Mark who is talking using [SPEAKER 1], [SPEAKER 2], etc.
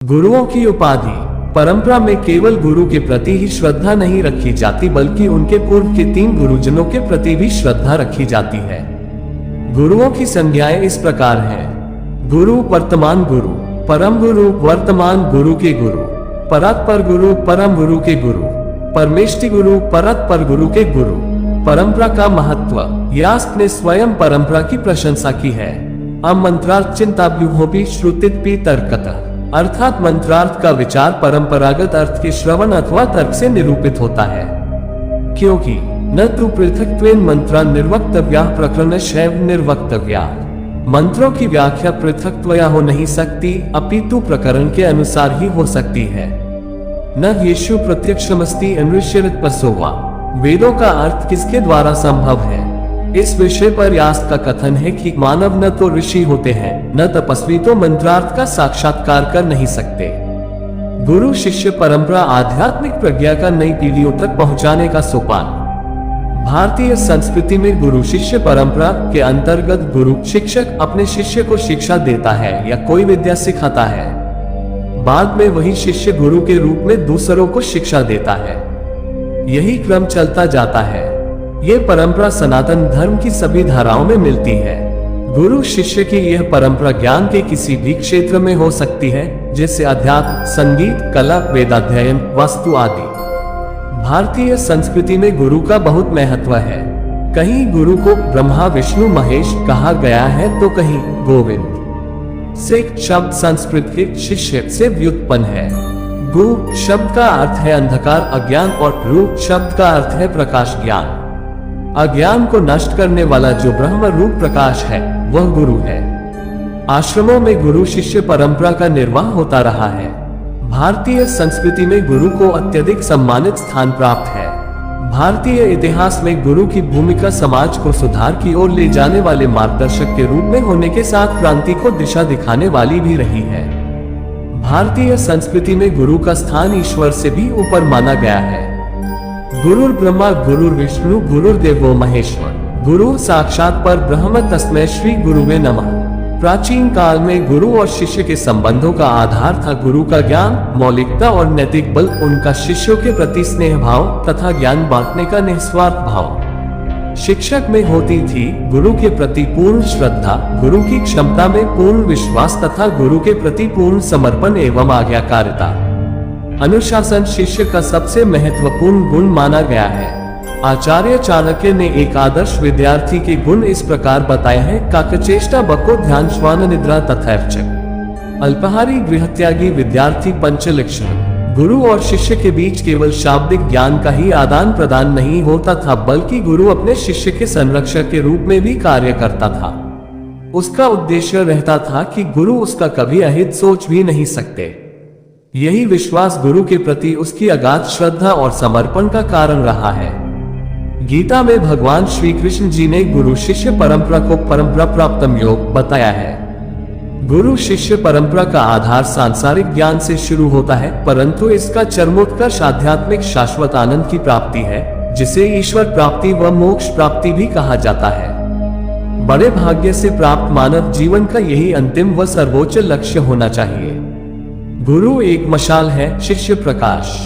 [SPEAKER 1] गुरुओं की उपाधि। परंपरा में केवल गुरु के प्रति ही श्रद्धा नहीं रखी जाती बल्कि उनके पूर्व के 3 गुरुजनों के प्रति भी श्रद्धा रखी जाती है। गुरुओं की संज्ञाएं इस प्रकार हैं। गुरु वर्तमान गुरु, परम गुरु वर्तमान गुरु के गुरु, परात्पर गुरु परम गुरु के गुरु, परमेष्टि गुरु परतपर गुरु के गुरु। परंपरा का महत्व। यास्क ने स्वयं परंपरा की प्रशंसा की है। मंत्रार्थ चिंताव्यूहोपि श्रुतिपि तर्कतः, अर्थात मंत्रार्थ का विचार परंपरागत अर्थ के श्रवण अथवा तर्क से निरूपित होता है, क्योंकि न तो पृथक्त्वेन मंत्रा निर्वक्तव्या प्रकरणशैव निर्वक्तव्या, मंत्रों की व्याख्या पृथक्त्वया हो नहीं सकती अपितु प्रकरण के अनुसार ही हो सकती है। न येषु प्रत्यक्षमस्ति अनुष्यरित पसोवा, वेदों का अर्थ किसके द्वारा संभव है। इस विषय पर यास्क का कथन है कि मानव न तो ऋषि होते हैं न तपस्वी तो मंत्रार्थ का साक्षात्कार कर नहीं सकते। गुरु शिष्य परंपरा आध्यात्मिक प्रज्ञा का नई पीढ़ियों तक पहुंचाने का सोपान। भारतीय संस्कृति में गुरु शिष्य परंपरा के अंतर्गत गुरु शिक्षक अपने शिष्य को शिक्षा देता है या कोई विद्या सिखाता है। बाद में वही शिष्य गुरु के रूप में दूसरों को शिक्षा देता है। यही क्रम चलता जाता है। ये परंपरा सनातन धर्म की सभी धाराओं में मिलती है। गुरु शिष्य की यह परंपरा ज्ञान के किसी भी क्षेत्र में हो सकती है, जैसे अध्यात्म, संगीत, कला, वेदाध्ययन, वास्तु आदि। भारतीय संस्कृति में गुरु का बहुत महत्व है। कहीं गुरु को ब्रह्मा विष्णु महेश कहा गया है तो कहीं गोविंद। सिख शब्द संस्कृत के शिष्य से व्युत्पन्न है। गु शब्द का अर्थ है अंधकार अज्ञान और रू शब्द का अर्थ है प्रकाश ज्ञान। अज्ञान को नष्ट करने वाला जो ब्रह्म रूप प्रकाश है वह गुरु है। आश्रमों में गुरु शिष्य परंपरा का निर्वाह होता रहा है। भारतीय संस्कृति में गुरु को अत्यधिक सम्मानित स्थान प्राप्त है। भारतीय इतिहास में गुरु की भूमिका समाज को सुधार की ओर ले जाने वाले मार्गदर्शक के रूप में होने के साथ क्रांति को दिशा दिखाने वाली भी रही है। भारतीय संस्कृति में गुरु का स्थान ईश्वर से भी ऊपर माना गया है। गुरुर ब्रह्मा गुरुर विष्णु गुरुर्देवो महेश्वर, गुरु साक्षात पर ब्रह्म तस्मै श्री गुरुवे नमः। प्राचीन काल में गुरु और शिष्य के संबंधों का आधार था गुरु का ज्ञान, मौलिकता और नैतिक बल, उनका शिष्यों के प्रति स्नेह भाव तथा ज्ञान बांटने का निस्वार्थ भाव। शिक्षक में होती थी गुरु के प्रति पूर्ण श्रद्धा, गुरु की क्षमता में पूर्ण विश्वास तथा गुरु के प्रति पूर्ण समर्पण एवं आज्ञाकारिता। अनुशासन शिष्य का सबसे महत्वपूर्ण गुण माना गया है। आचार्य चाणक्य ने एक आदर्श विद्यार्थी के गुण इस प्रकार बताए हैं। काकचेष्टा बको ध्यान श्वान निद्रा तथैवच, अल्पाहारी गृहत्यागी विद्यार्थी पंचलक्षण। गुरु और शिष्य के बीच केवल शाब्दिक ज्ञान का ही आदान प्रदान नहीं होता था, बल्कि गुरु अपने शिष्य के संरक्षक के रूप में भी कार्य करता था। उसका उद्देश्य रहता था कि गुरु उसका कभी अहित सोच भी नहीं सकते। यही विश्वास गुरु के प्रति उसकी अगाध श्रद्धा और समर्पण का कारण रहा है। गीता में भगवान श्री कृष्ण जी ने गुरु शिष्य परंपरा को परंपरा प्राप्तम योग बताया है। गुरु शिष्य परंपरा का आधार सांसारिक ज्ञान से शुरू होता है, परंतु इसका चरमोत्कर्ष आध्यात्मिक शाश्वत आनंद की प्राप्ति है, जिसे ईश्वर प्राप्ति व मोक्ष प्राप्ति भी कहा जाता है। बड़े भाग्य से प्राप्त मानव जीवन का यही अंतिम व सर्वोच्च लक्ष्य होना चाहिए। गुरु एक मशाल है, शिष्य प्रकाश।